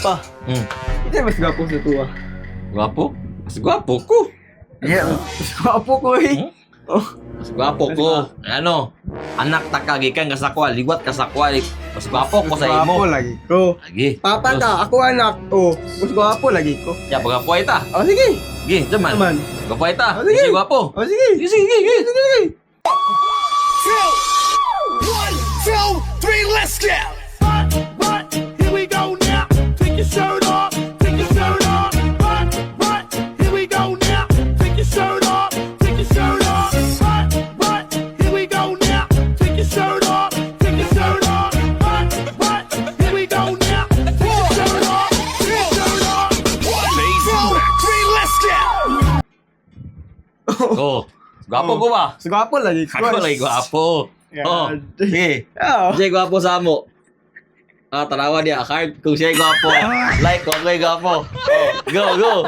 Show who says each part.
Speaker 1: pa. Hindi mas gwapo sa tuwa.
Speaker 2: Gwapo? Mas gwapo ko.
Speaker 1: Yeah, mas gwapo ko eh. Oh.
Speaker 2: Mas gwapo ko. Ano? Anak takagikan ka sa kwa, liwat ka sa kwa. Mas gwapo ko sa
Speaker 1: Gwapo
Speaker 2: imo.
Speaker 1: lagi ko.
Speaker 2: Lagi.
Speaker 1: Papa ta, ako anak. Oh, mas gwapo lagi ko.
Speaker 2: Ya, gwapo ay ta.
Speaker 1: Oh, sige.
Speaker 2: Sige, jaman.
Speaker 1: Naman.
Speaker 2: Gwapo ay ta.
Speaker 1: Oh, sige.
Speaker 2: Sige, gwapo.
Speaker 1: Oh, sige.
Speaker 2: Sige, sige, sige.
Speaker 1: Sige.
Speaker 3: 1, 2, 3, let's go! What? Here we go now. Take your shirt off. Take your shirt off. What? Here we go now. Take your shirt off. Take your shirt off. What? Here we go now. Take your shirt off. Take your shirt off. What? Here we go now. Take your shirt off. Take your shirt off. 1, 2, 3, let's go!
Speaker 2: Oh, gwapo ko ba?
Speaker 1: Mas gwapo lagi ko.
Speaker 2: Ako lagi gwapo. Oh, sige.
Speaker 1: Oh.
Speaker 2: Siya gwapo sa mo. Tarawa dia, card kung siya gwapo. Like kung may gwapo. Oh, go, go.